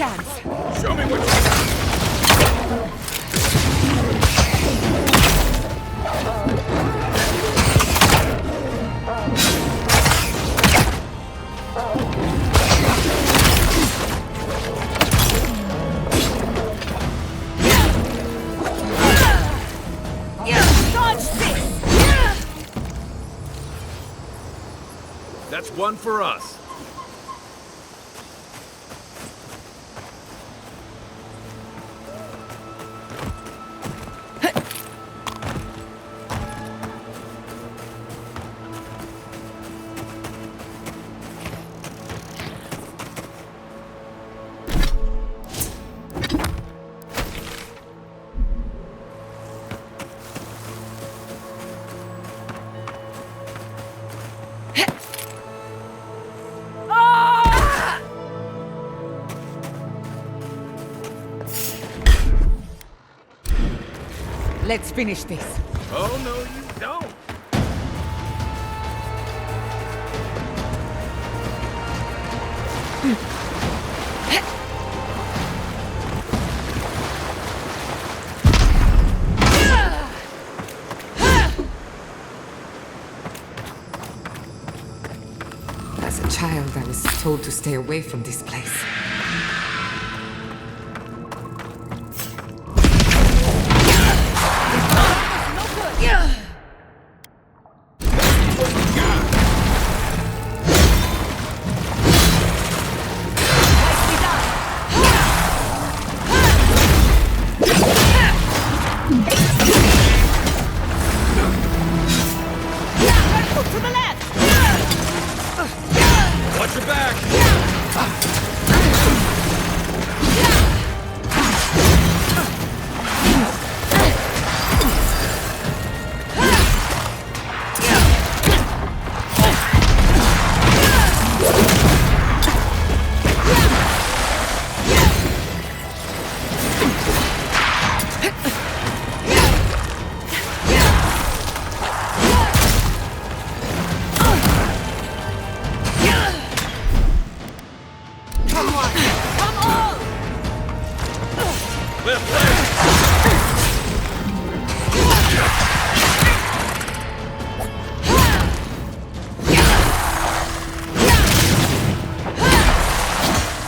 chance. Show me what you got! That's one for us. Let's finish this. Oh, no, you don't. As a child, I was told to stay away from this place. Watch your back!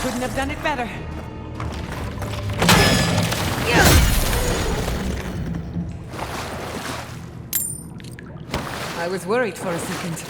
Couldn't have done it better. I was worried for a second.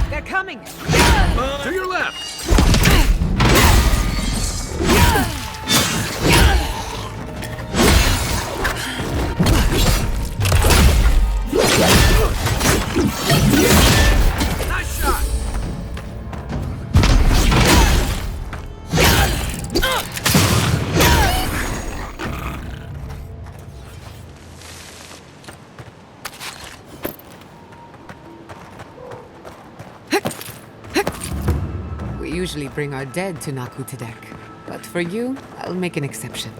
They're coming! To your left! Nice shot! We usually bring our dead to Naku Tedek, but for you, I'll make an exception.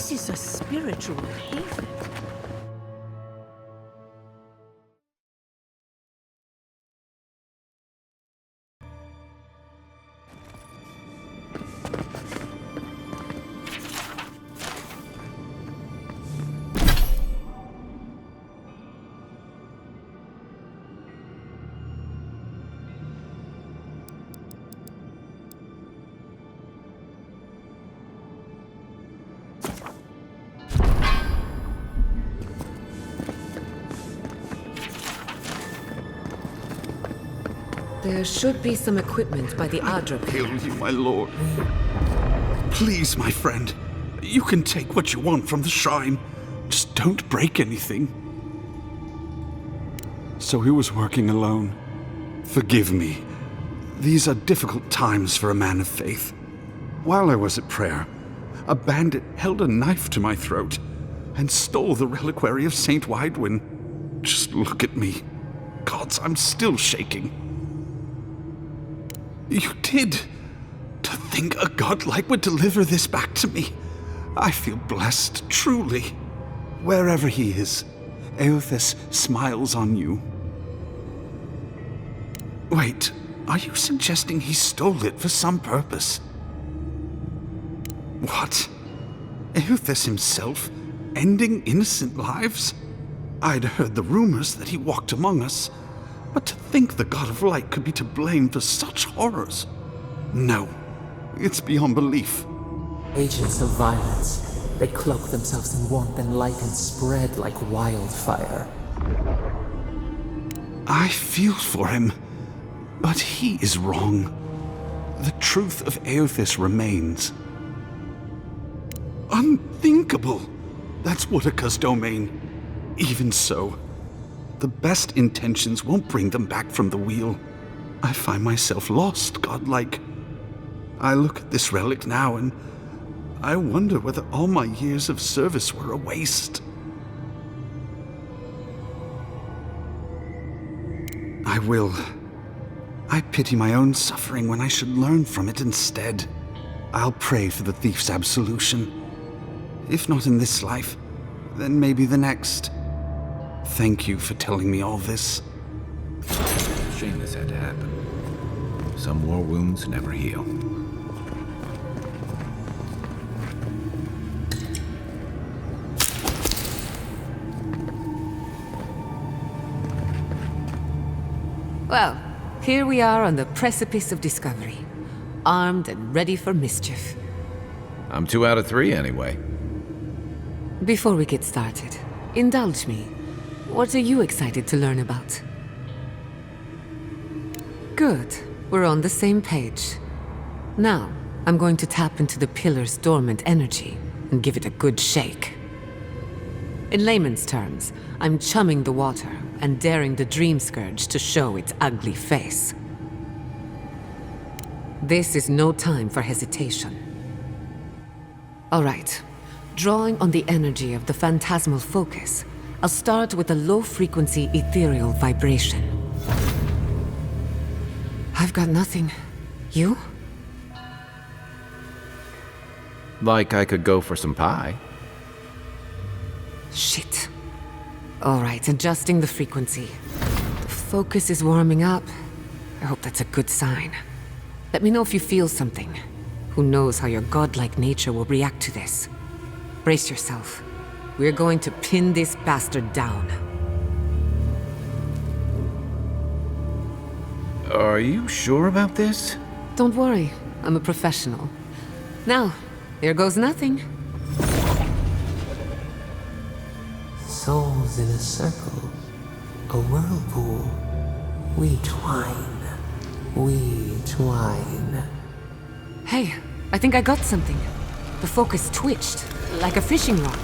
This is a spiritual haven. There should be some equipment by the Adra Hail pillar. you, my lord. Please, my friend. You can take what you want from the shrine. Just don't break anything. So he was working alone. Forgive me. These are difficult times for a man of faith. While I was at prayer, a bandit held a knife to my throat and stole the reliquary of Saint Widwin. Just look at me. Gods, I'm still shaking. You did. To think a godlike would deliver this back to me. I feel blessed, truly. Wherever he is, Eothas smiles on you. Wait, are you suggesting he stole it for some purpose? What? Eothas himself, ending innocent lives? I'd heard the rumors that he walked among us, but to think the God of Light could be to blame for such horrors? No, it's beyond belief. Agents of violence. They cloak themselves in warmth and light and spread like wildfire. I feel for him, but he is wrong. The truth of Eothas remains. Unthinkable! That's Woodacre's domain. Even so, the best intentions won't bring them back from the wheel. I find myself lost, godlike. I look at this relic now and I wonder whether all my years of service were a waste. I will. I pity my own suffering when I should learn from it instead. I'll pray for the thief's absolution. If not in this life, then maybe the next. Thank you for telling me all this. Shame this had to happen. Some war wounds never heal. Well, here we are on the precipice of discovery, armed and ready for mischief. I'm 2 out of 3 anyway. Before we get started, indulge me. What are you excited to learn about? Good. We're on the same page. Now, I'm going to tap into the pillar's dormant energy and give it a good shake. In layman's terms, I'm chumming the water and daring the Dream Scourge to show its ugly face. This is no time for hesitation. All right. Drawing on the energy of the phantasmal focus, I'll start with a low-frequency ethereal vibration. I've got nothing. You? Like I could go for some pie. Shit. All right, adjusting the frequency. The focus is warming up. I hope that's a good sign. Let me know if you feel something. Who knows how your godlike nature will react to this. Brace yourself. We're going to pin this bastard down. Are you sure about this? Don't worry, I'm a professional. Now, here goes nothing. Souls in a circle, a whirlpool. We twine, we twine. Hey, I think I got something. The focus twitched, like a fishing rod.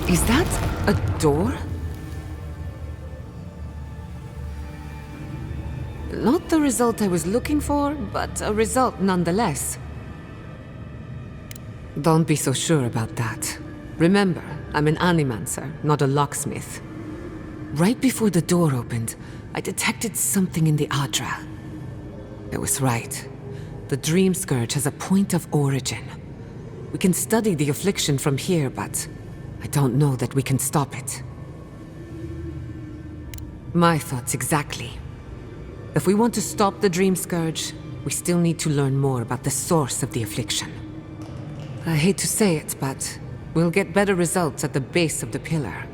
Is that a door? Not the result I was looking for, but a result nonetheless. Don't be so sure about that. Remember, I'm an animancer, not a locksmith. Right before the door opened, I detected something in the Adra. I was right. The Dream Scourge has a point of origin. We can study the affliction from here, but I don't know that we can stop it. My thoughts exactly. If we want to stop the Dream Scourge, we still need to learn more about the source of the affliction. I hate to say it, but we'll get better results at the base of the pillar,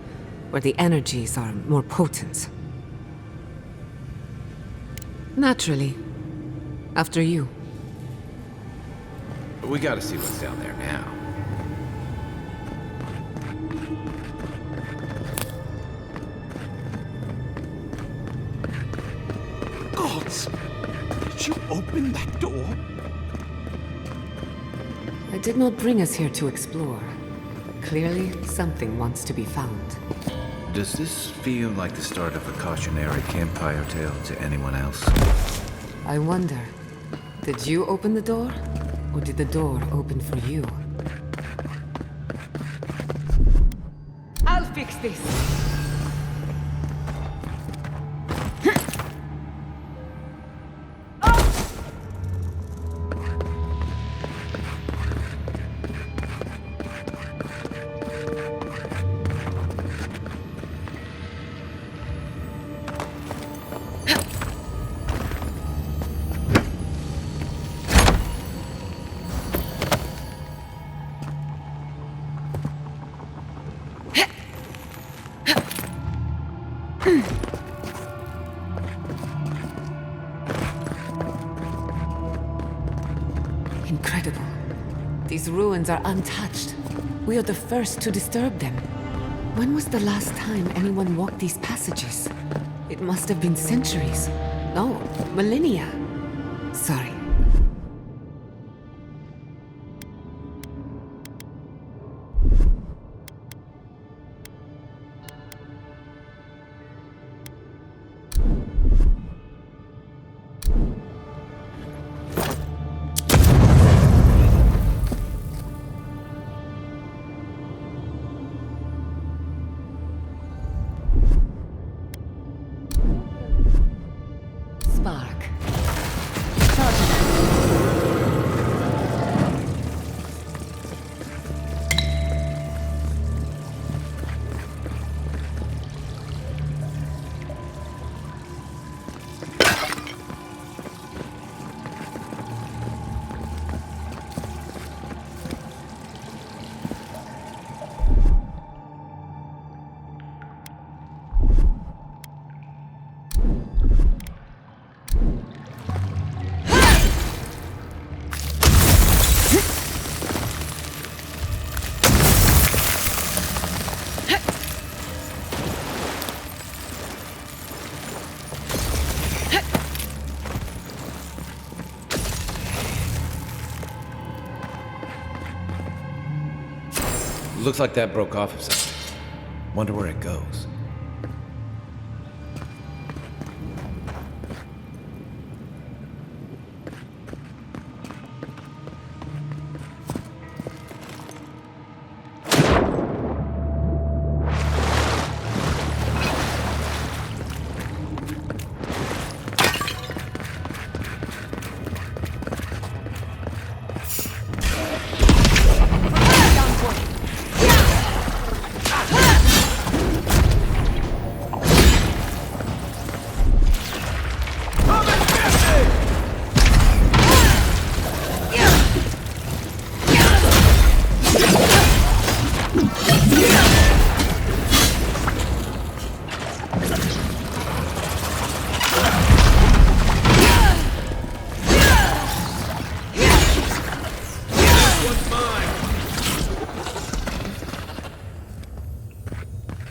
where the energies are more potent. Naturally. After you. But we gotta see what's down there now. Gods! Did you open that door? I did not bring us here to explore, but clearly something wants to be found. Does this feel like the start of a cautionary campfire tale to anyone else? I wonder, did you open the door? Or did the door open for you? I'll fix this! Incredible. These ruins are untouched. We are the first to disturb them. When was the last time anyone walked these passages? It must have been centuries. No, millennia. Sorry. Spark. Looks like that broke off of something. Wonder where it goes.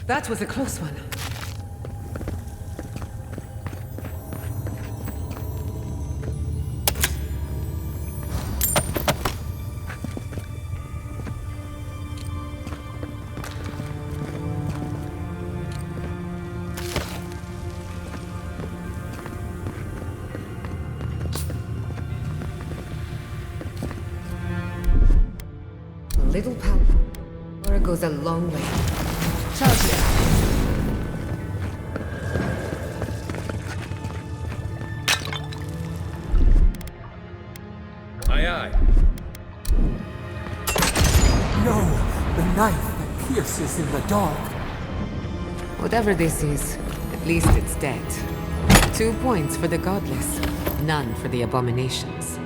That was a close one. A little power goes a long way. Charge it. Aye, aye. No! The knife that pierces in the dark! Whatever this is, at least it's dead. 2 points for the godless, none for the abominations.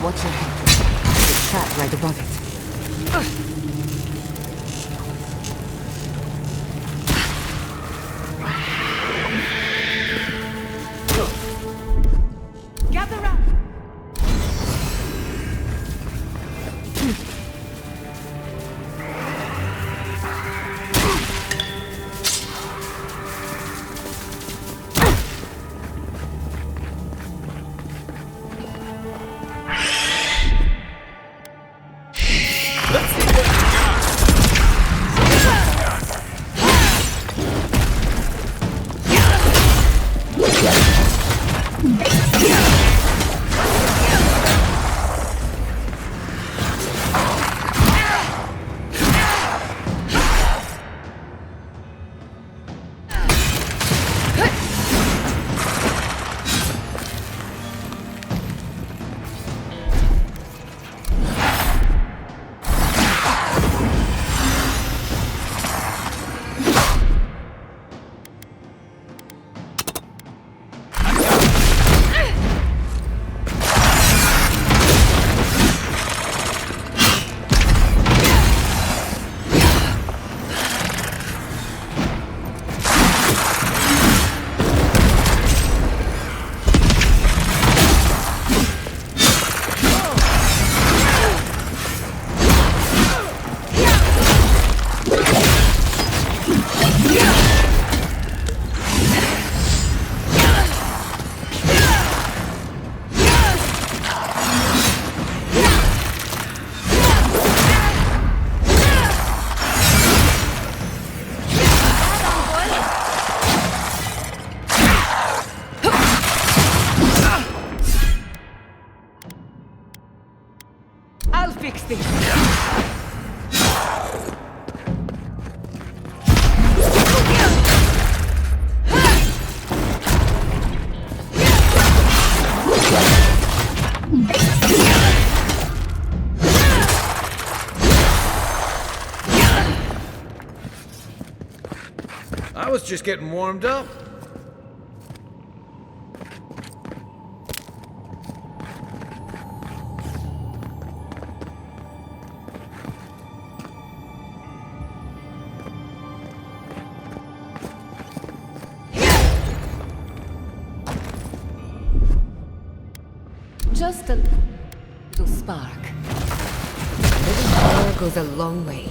Watch your head. There's a trap right above it. Gather round! I'll fix this. I was just getting warmed up. Just a little spark. A little fire goes a long way.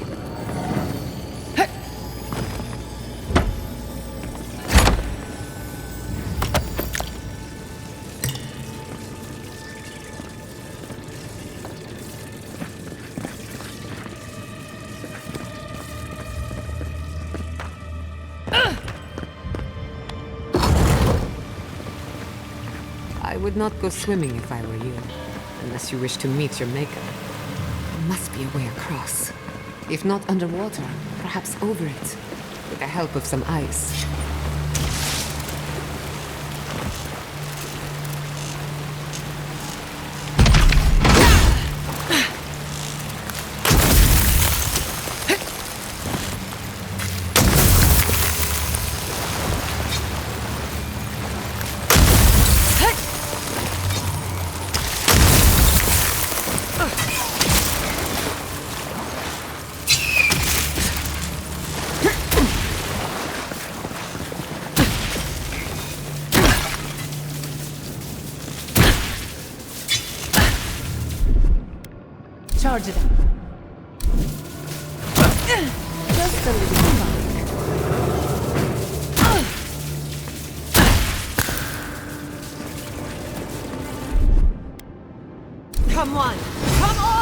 I would not go swimming if I were you, unless you wish to meet your maker. There must be a way across. If not underwater, perhaps over it, with the help of some ice. Charge it up. Just a little spark. Come on! Come on!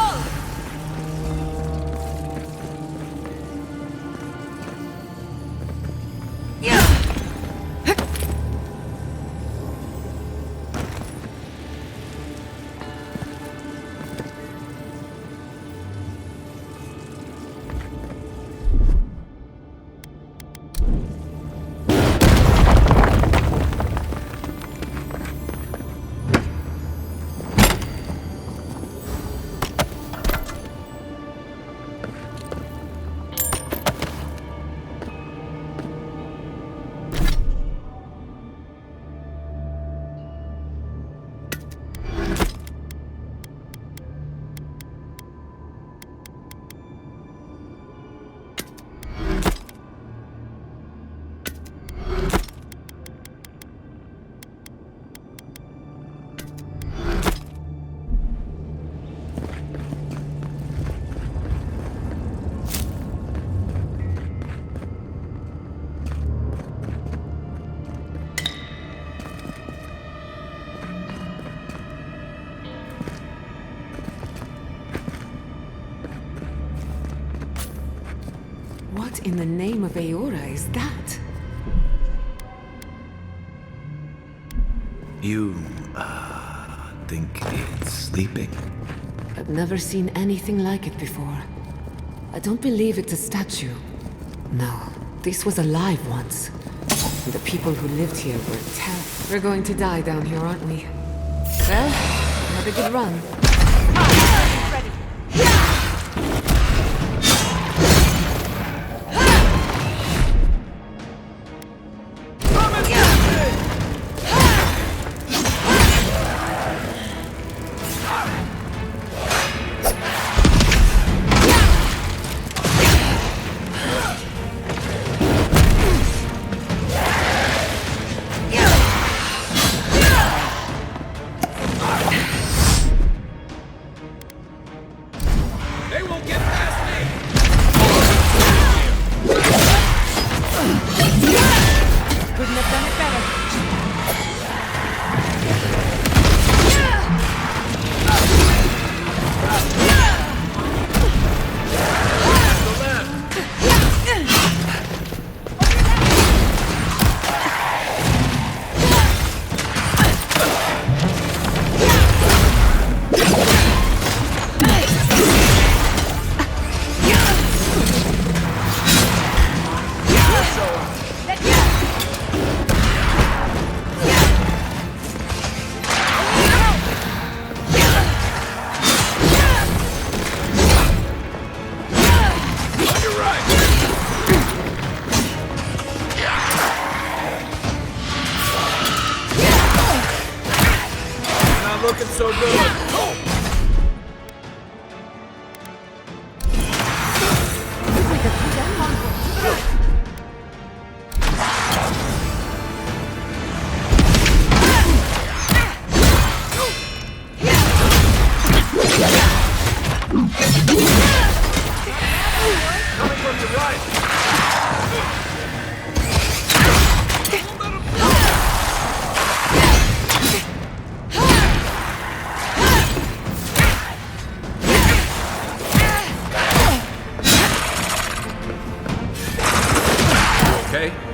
in the name of Aora is that? You, think it's sleeping? I've never seen anything like it before. I don't believe it's a statue. No, this was alive once. And the people who lived here were We're going to die down here, aren't we? Well, have a good run. They won't get past me! Couldn't have done it better. Looking so good. Coming from your right. Okay.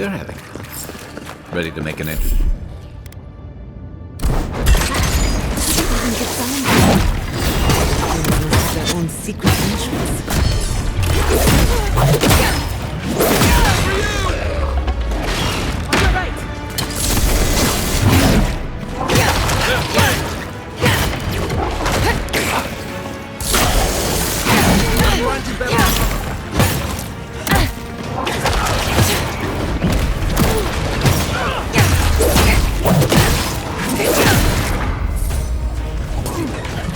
They're having fun. Ready to make an entry? Their own secret entrance.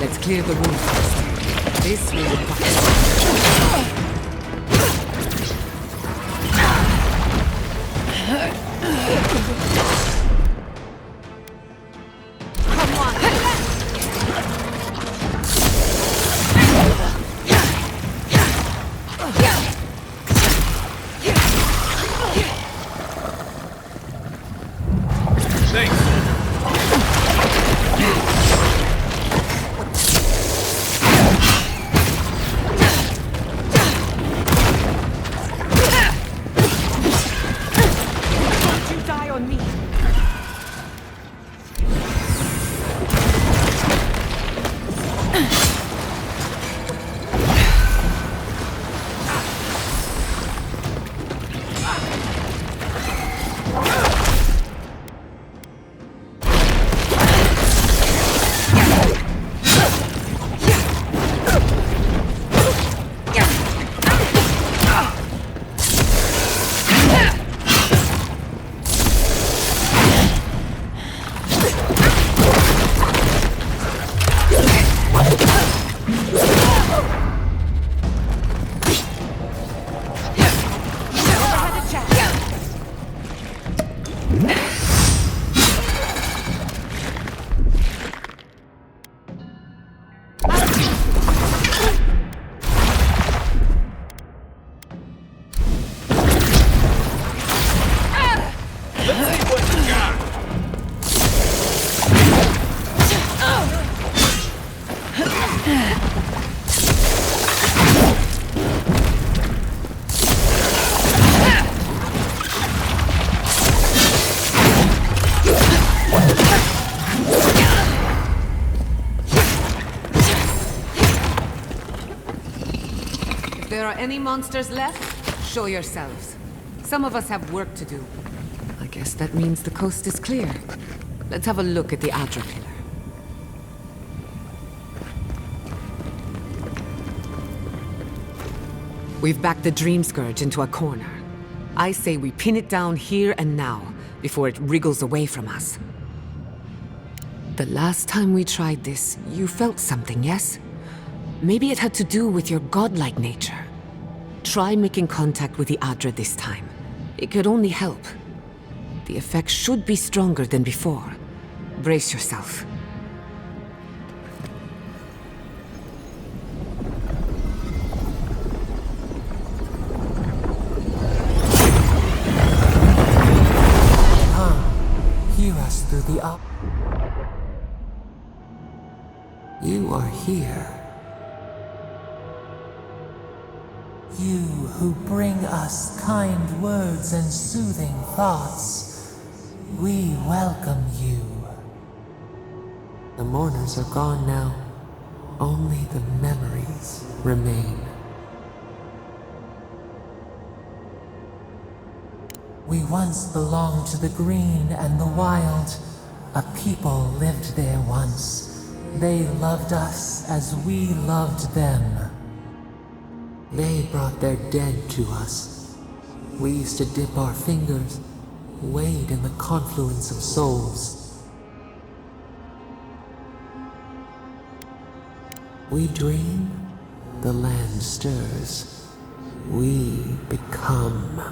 Let's clear the room first. This will require... If there are any monsters left, show yourselves. Some of us have work to do. I guess that means the coast is clear. Let's have a look at the Adra pillar. We've backed the Dream Scourge into a corner. I say we pin it down here and now, before it wriggles away from us. The last time we tried this, you felt something, yes? Maybe it had to do with your godlike nature. Try making contact with the Adra this time. It could only help. The effect should be stronger than before. Brace yourself. Hear us through the up. You are here. You who bring us kind words and soothing thoughts, we welcome you. The mourners are gone now. Only the memories remain. We once belonged to the green and the wild. A people lived there once. They loved us as we loved them. They brought their dead to us. We used to dip our fingers, wade in the confluence of souls. We dream, the land stirs. We become.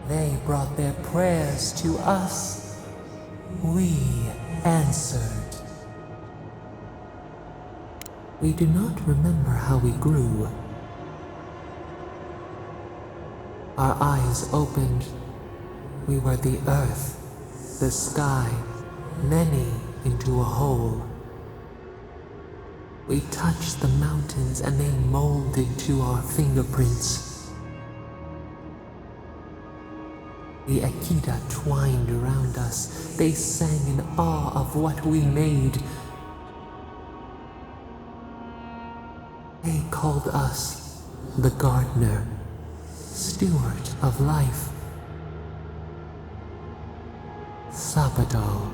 They brought their prayers to us. We answered. We do not remember how we grew. Our eyes opened. We were the earth, the sky, many into a whole. We touched the mountains and they molded to our fingerprints. The Akita twined around us. They sang in awe of what we made. They called us the gardener, steward of life. Sabado.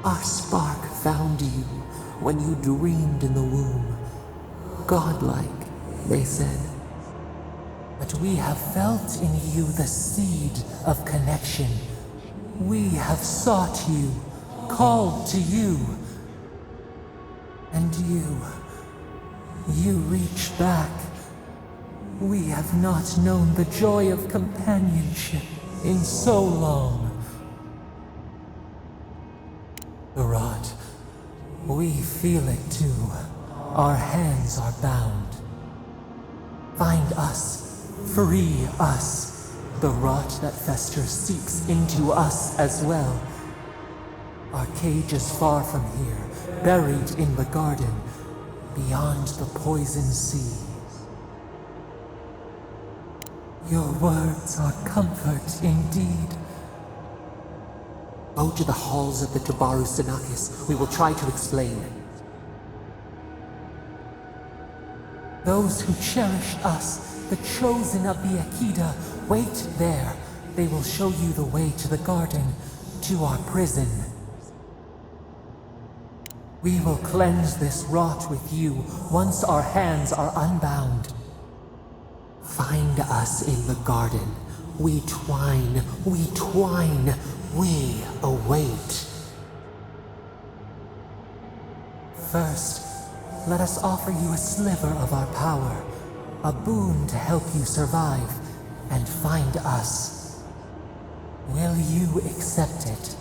Our spark found you when you dreamed in the womb. Godlike, they said. But we have felt in you the seed of connection. We have sought you, called to you. And you reach back. We have not known the joy of companionship in so long. The rot, we feel it too. Our hands are bound. Find us, free us. The rot that festers seeps into us as well. Our cage is far from here, buried in the garden, beyond the poison sea. Your words are comfort indeed. Go to the halls of the Jabaru Sinakis. We will try to explain. Those who cherish us, the chosen of the Akita, wait there. They will show you the way to the garden, to our prison. We will cleanse this rot with you once our hands are unbound. Find us in the garden. We twine, we await. First, let us offer you a sliver of our power, a boon to help you survive and find us. Will you accept it?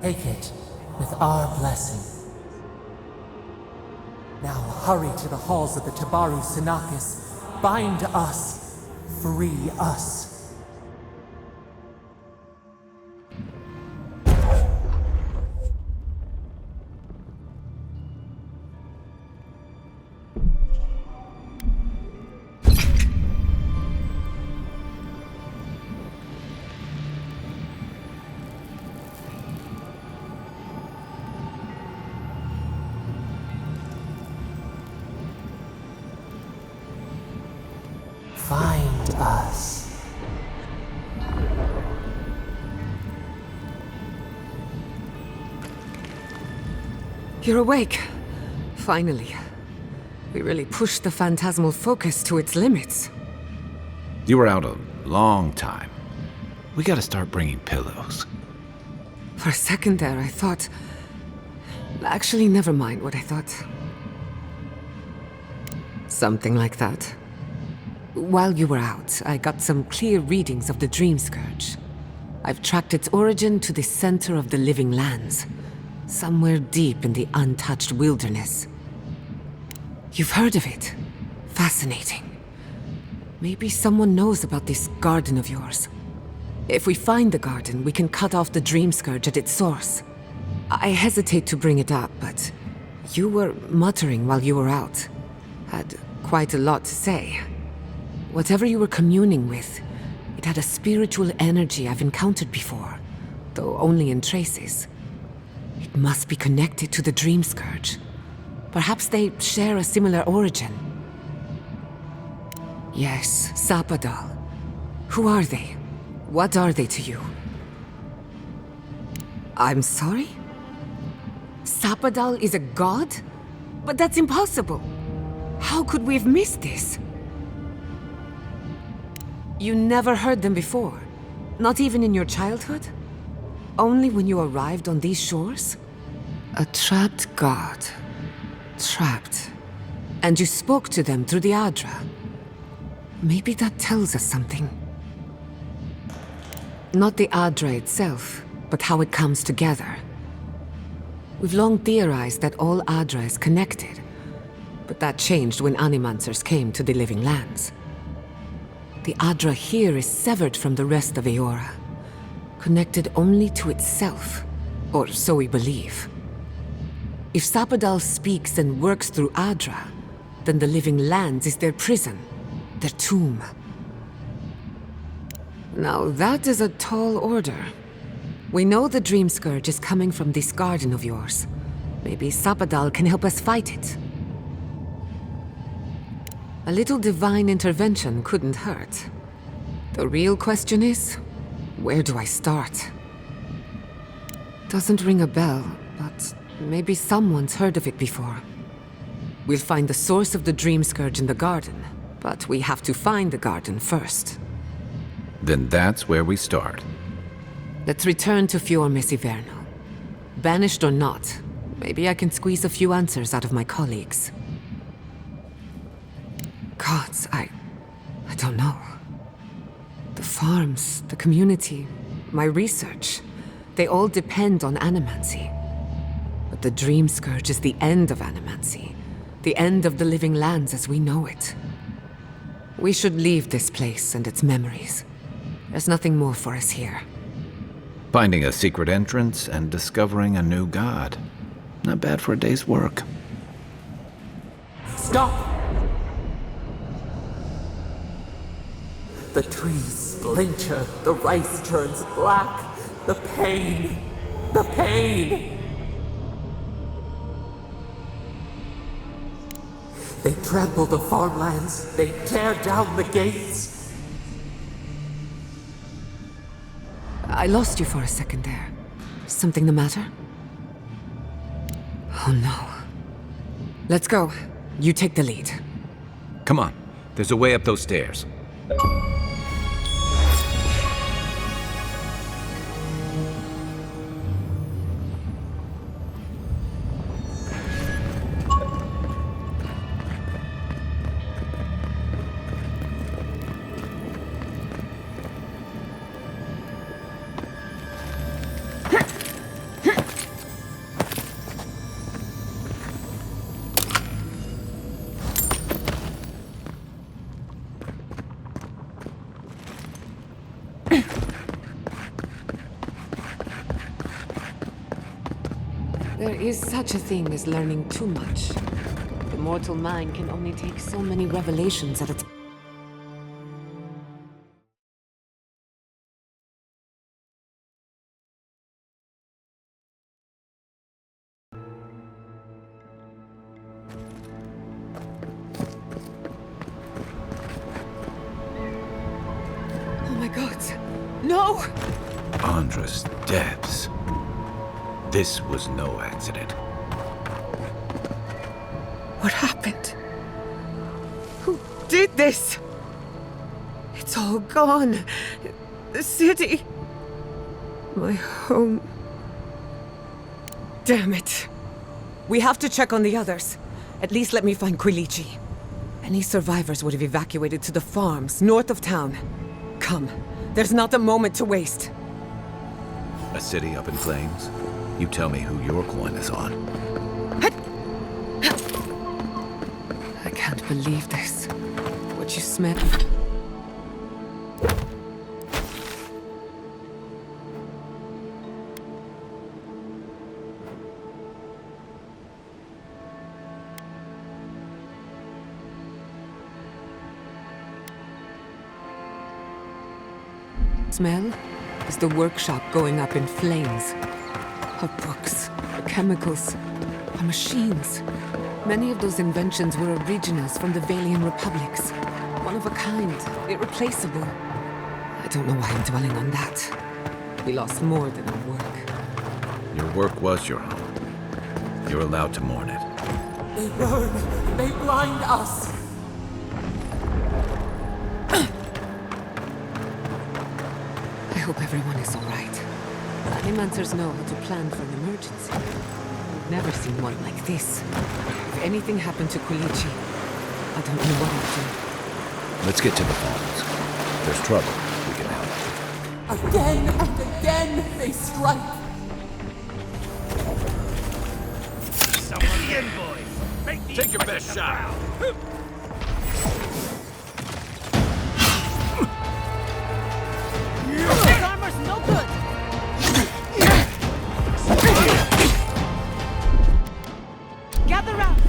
Take it with our blessing. Now hurry to the halls of the Jabaru Sinakis. Bind us. Free us. Find us. You're awake. Finally. We really pushed the phantasmal focus to its limits. You were out a long time. We gotta start bringing pillows. For a second there, I thought... Actually, never mind what I thought. Something like that. While you were out, I got some clear readings of the Dream Scourge. I've tracked its origin to the center of the living lands, somewhere deep in the untouched wilderness. You've heard of it. Fascinating. Maybe someone knows about this garden of yours. If we find the garden, we can cut off the Dream Scourge at its source. I hesitate to bring it up, but you were muttering while you were out. Had quite a lot to say. Whatever you were communing with, it had a spiritual energy I've encountered before, though only in traces. It must be connected to the Dream Scourge. Perhaps they share a similar origin. Yes, Sapadal. Who are they? What are they to you? I'm sorry? Sapadal is a god? But that's impossible. How could we have missed this? You never heard them before? Not even in your childhood? Only when you arrived on these shores? A trapped god. Trapped. And you spoke to them through the Adra. Maybe that tells us something. Not the Adra itself, but how it comes together. We've long theorized that all Adra is connected, but that changed when Animancers came to the living lands. The Adra here is severed from the rest of Eora, connected only to itself, or so we believe. If Sapadal speaks and works through Adra, then the living lands is their prison, their tomb. Now that is a tall order. We know the Dream Scourge is coming from this garden of yours. Maybe Sapadal can help us fight it. A little divine intervention couldn't hurt. The real question is, where do I start? Doesn't ring a bell, but maybe someone's heard of it before. We'll find the source of the Dream Scourge in the garden, but we have to find the garden first. Then that's where we start. Let's return to Fior, Miss Iverno. Banished or not, maybe I can squeeze a few answers out of my colleagues. Gods, I don't know. The farms, the community, my research, they all depend on animancy. But the Dream Scourge is the end of animancy, the end of the living lands as we know it. We should leave this place and its memories. There's nothing more for us here. Finding a secret entrance and discovering a new god. Not bad for a day's work. Stop! The trees splinter, the rice turns black. The pain! The pain! They trample the farmlands, they tear down the gates. I lost you for a second there. Something the matter? Oh no. Let's go. You take the lead. Come on, there's a way up those stairs. There is such a thing as learning too much. The mortal mind can only take so many revelations at a time. Oh my god! No! Adra's depths. This was no accident. What happened? Who did this? It's all gone. The city. My home. Damn it. We have to check on the others. At least let me find Quilici. Any survivors would have evacuated to the farms north of town. Come. There's not a moment to waste. A city up in flames? You tell me who your coin is on. I can't believe this. What you smell. Smell is the workshop going up in flames. Our books, our chemicals, our machines. Many of those inventions were originals from the Valian republics. One of a kind, irreplaceable. I don't know why I'm dwelling on that. We lost more than our work. Your work was your home. You're allowed to mourn it. They burn, they blind us. I hope everyone is all right. Animancers know how to plan for an emergency. I've never seen one like this. If anything happened to Quilici, I don't know what I'd do. Let's get to the farms. There's trouble. We can help. Again and again they strike. Someone in, boys. Make these Take your best shot. This armor's no good! Gather round!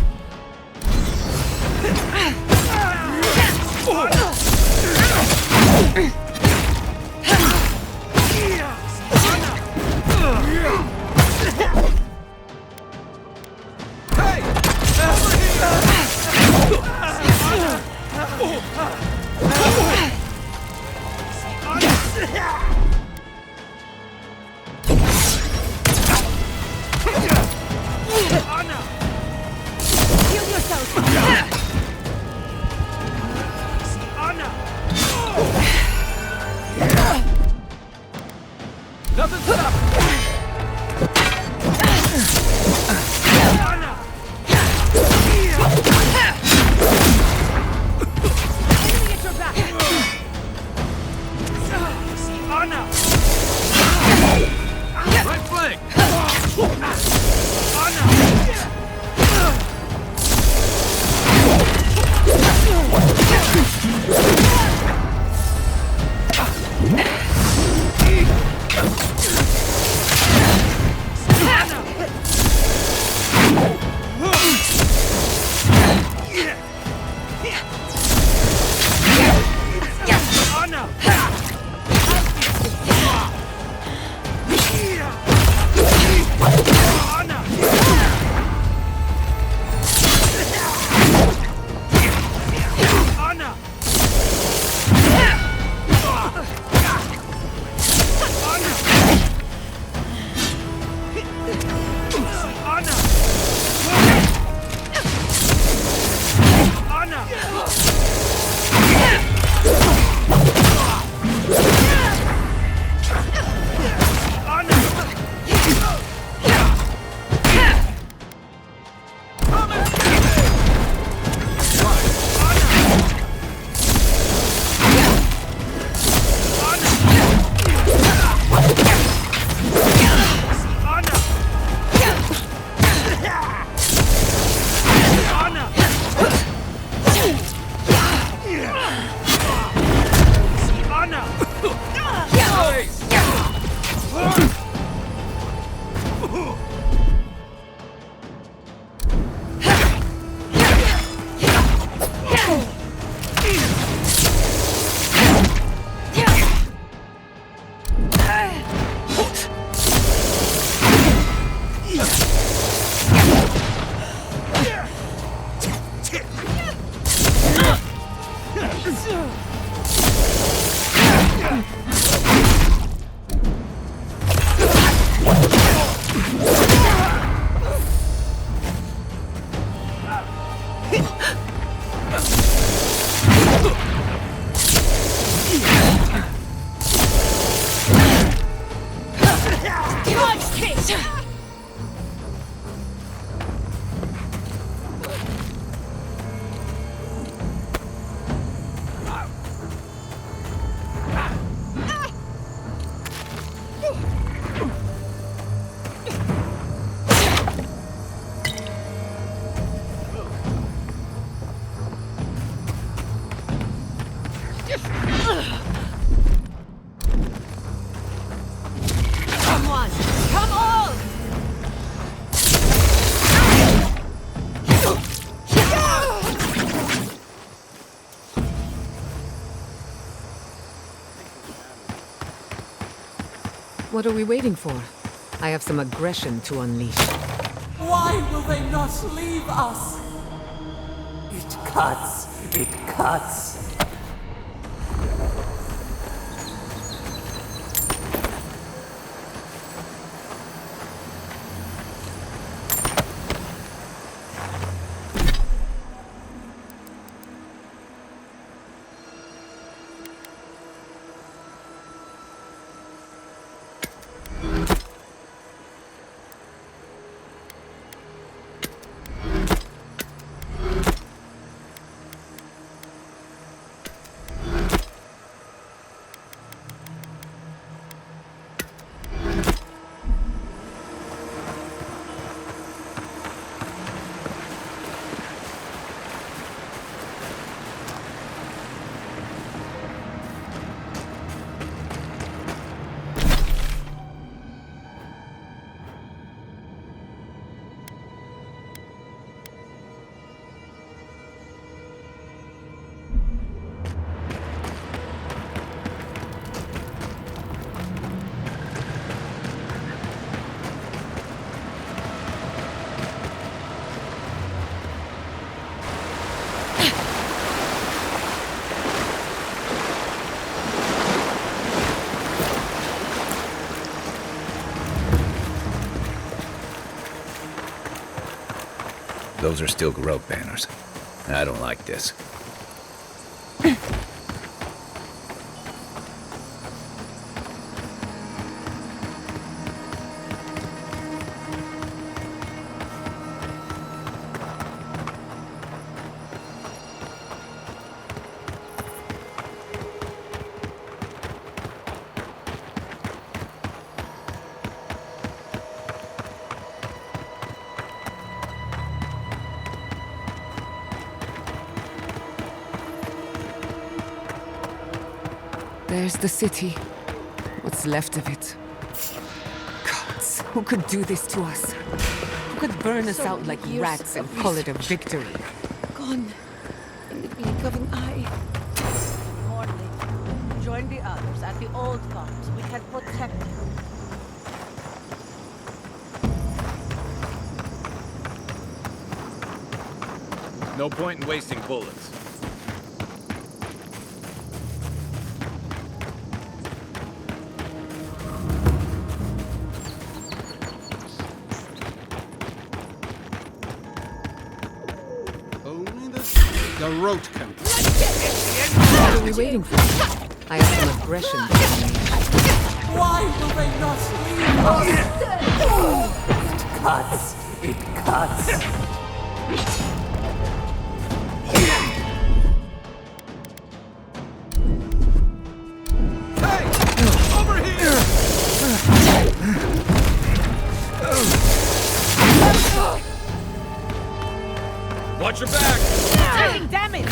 What are we waiting for? I have some aggression to unleash. Why will they not leave us? It cuts. It cuts. Those are still Garrote banners. I don't like this. There's the city. What's left of it. Gods, who could do this to us? Who could burn us out like rats and call it a victory? Gone in the blink of an eye. Morning. Join the others at the old farms. We can protect you. No point in wasting bullets. Only the Garrote count. What are we waiting for? I have some aggression to unleash. Why will they not leave us? It cuts. It cuts. Watch your back! Taking damage!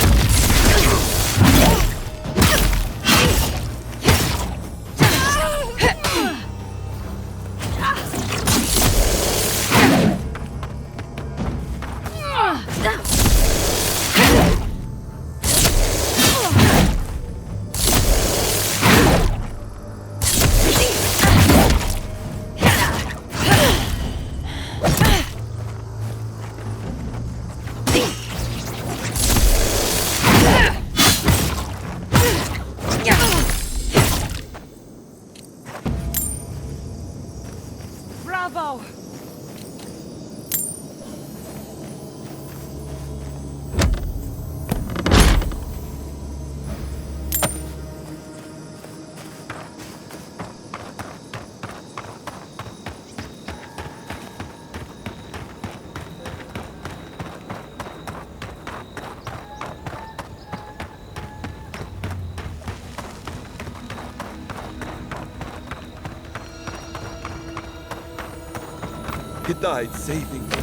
He died saving me.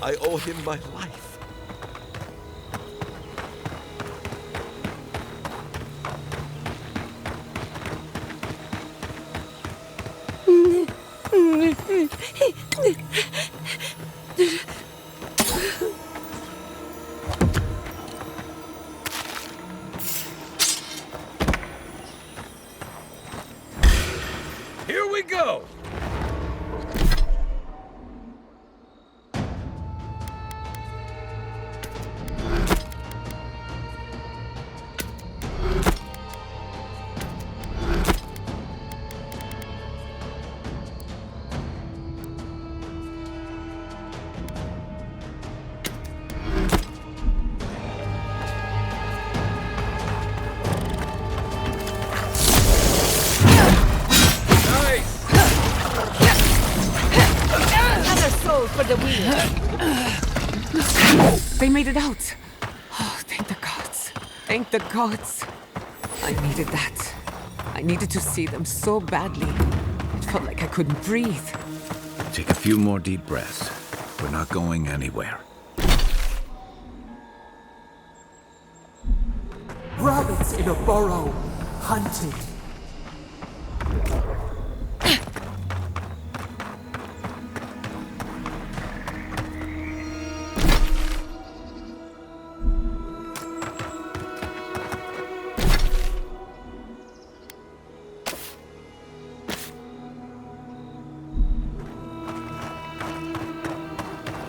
I owe him my life. Here we go! For the wheel. They made it out. Oh, thank the gods. Thank the gods. I needed that. I needed to see them so badly. It felt like I couldn't breathe. Take a few more deep breaths. We're not going anywhere. Rabbits in a burrow, hunted.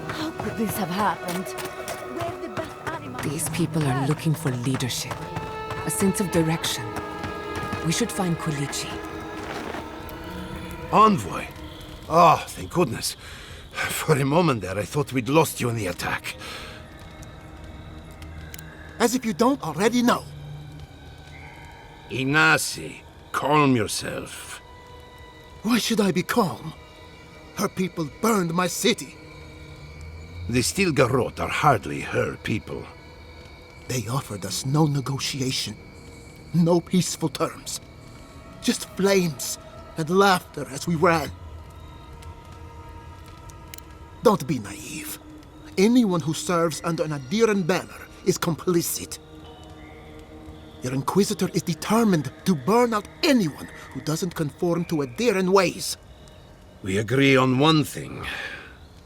How could this have happened? We're the best animals. These people are looking for leadership, a sense of direction. We should find Kulichi. Envoy? Oh, thank goodness. For a moment there, I thought we'd lost you in the attack. As if you don't already know. Ignacy, calm yourself. Why should I be calm? Her people burned my city. The Stilgarrot are hardly her people. They offered us no negotiation, no peaceful terms. Just flames and laughter as we ran. Don't be naive. Anyone who serves under an Adran banner is complicit. Your Inquisitor is determined to burn out anyone who doesn't conform to Adran ways. We agree on one thing.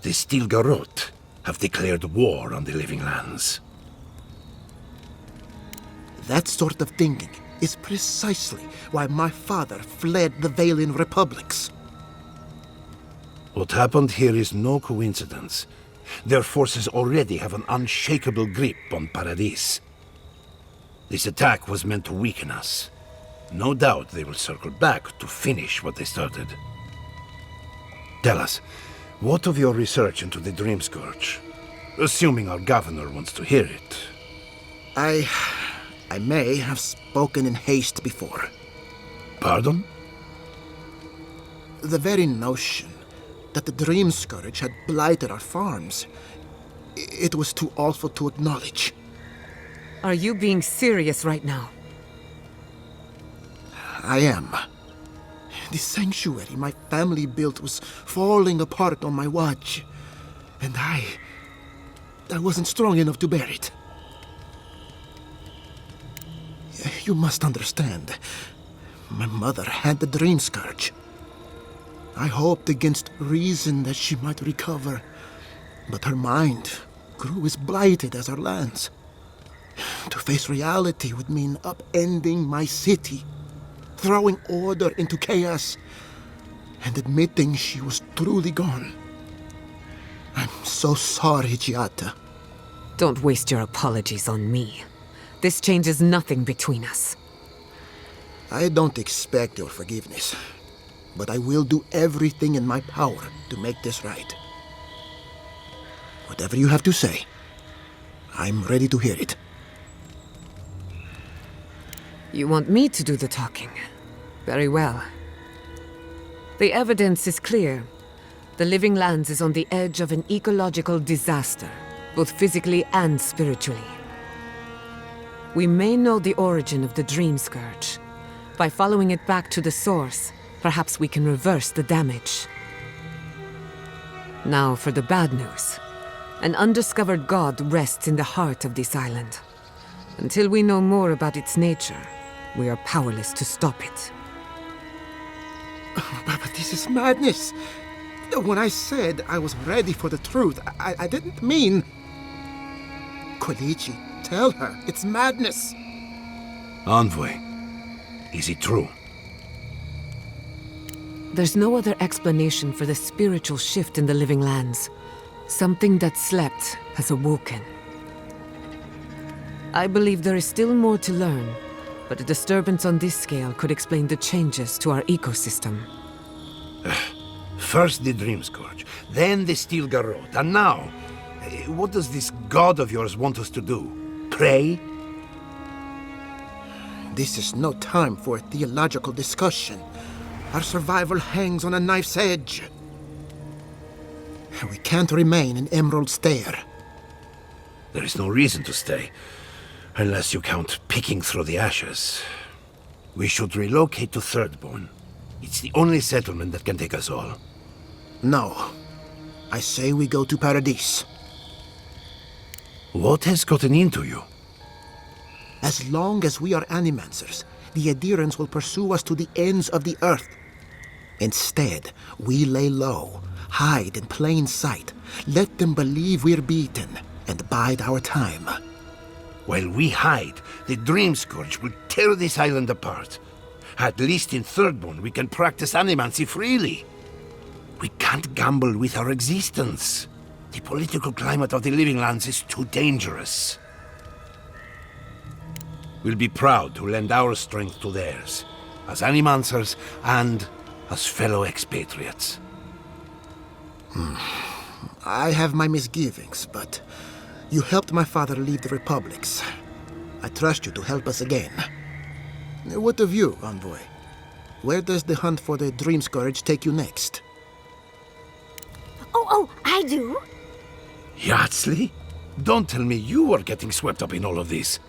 The Stilgarrot have declared war on the Living Lands. That sort of thinking is precisely why my father fled the Valian republics. What happened here is no coincidence. Their forces already have an unshakable grip on Paradis. This attack was meant to weaken us. No doubt they will circle back to finish what they started. Tell us, what of your research into the Dream Scourge? Assuming our governor wants to hear it. I may have spoken in haste before. Pardon? The very notion that the Dream Scourge had blighted our farms, it was too awful to acknowledge. Are you being serious right now? I am. The sanctuary my family built was falling apart on my watch, and I wasn't strong enough to bear it. You must understand. My mother had the Dream Scourge. I hoped against reason that she might recover, but her mind grew as blighted as her lands. To face reality would mean upending my city, throwing order into chaos, and admitting she was truly gone. I'm so sorry, Giatta. Don't waste your apologies on me. This changes nothing between us. I don't expect your forgiveness, but I will do everything in my power to make this right. Whatever you have to say, I'm ready to hear it. You want me to do the talking? Very well. The evidence is clear. The Living Lands is on the edge of an ecological disaster, both physically and spiritually. We may know the origin of the Dream Scourge. By following it back to the source, perhaps we can reverse the damage. Now for the bad news. An undiscovered god rests in the heart of this island. Until we know more about its nature, we are powerless to stop it. But this is madness. When I said I was ready for the truth, I didn't mean... Koichi, tell her, it's madness. Envoy, is it true? There's no other explanation for the spiritual shift in the living lands. Something that slept has awoken. I believe there is still more to learn, but a disturbance on this scale could explain the changes to our ecosystem. First the Dream Scourge, then the Steel Garrote, and now... what does this god of yours want us to do? Pray? This is no time for a theological discussion. Our survival hangs on a knife's edge. We can't remain in Emerald Stair. There is no reason to stay, unless you count picking through the ashes. We should relocate to Thirdborn. It's the only settlement that can take us all. No. I say we go to Paradise. What has gotten into you? As long as we are Animancers, the adherents will pursue us to the ends of the earth. Instead, we lay low, hide in plain sight, let them believe we're beaten, and bide our time. While we hide, the Dream Scourge will tear this island apart. At least in Thirdborn, we can practice animancy freely. We can't gamble with our existence. The political climate of the Living Lands is too dangerous. We'll be proud to lend our strength to theirs, as Animancers and as fellow expatriates. I have my misgivings, but you helped my father lead the republics. I trust you to help us again. What of you, Envoy? Where does the hunt for the Dream Scourge take you next? Oh, I do. Yatsley? Don't tell me you are getting swept up in all of this.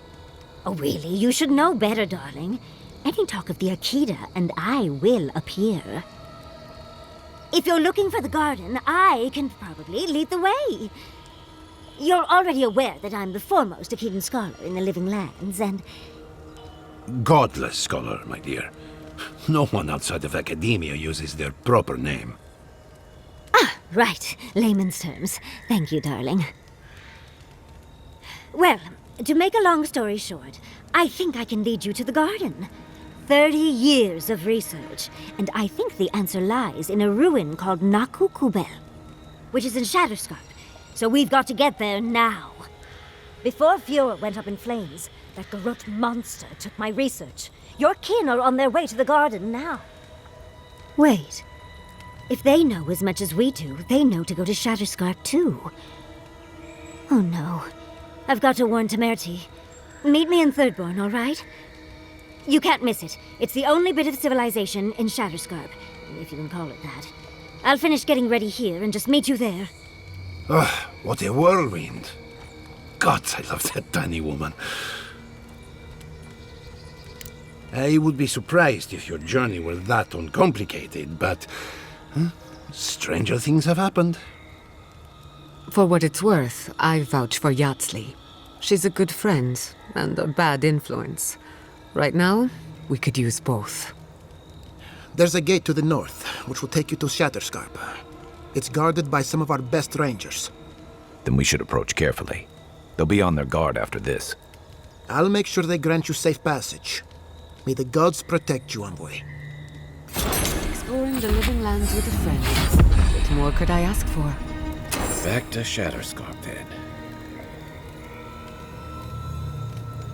Oh, really? You should know better, darling. Any talk of the Akita, and I will appear. If you're looking for the garden, I can probably lead the way. You're already aware that I'm the foremost Akitan scholar in the Living Lands, and... Godless scholar, my dear. No one outside of academia uses their proper name. Ah, right. Layman's terms. Thank you, darling. Well, to make a long story short, I think I can lead you to the garden. 30 years of research, and I think the answer lies in a ruin called Naku Tedek, which is in Shatterscarp. So we've got to get there now. Before Fior went up in flames, that garrote monster took my research. Your kin are on their way to the garden now. Wait. If they know as much as we do, they know to go to Shatterscarp too. Oh no. I've got to warn Temerity. Meet me in Thirdborn, all right? You can't miss it. It's the only bit of civilization in Shatterscarp, if you can call it that. I'll finish getting ready here and just meet you there. Ugh, what a whirlwind. God, I love that tiny woman. I would be surprised if your journey were that uncomplicated, but... stranger things have happened. For what it's worth, I vouch for Yatsley. She's a good friend, and a bad influence. Right now, we could use both. There's a gate to the north, which will take you to Shatterscarp. It's guarded by some of our best rangers. Then we should approach carefully. They'll be on their guard after this. I'll make sure they grant you safe passage. May the gods protect you, Envoy. Exploring the Living Lands with a friend. What more could I ask for? Back to Shatterscarp, then.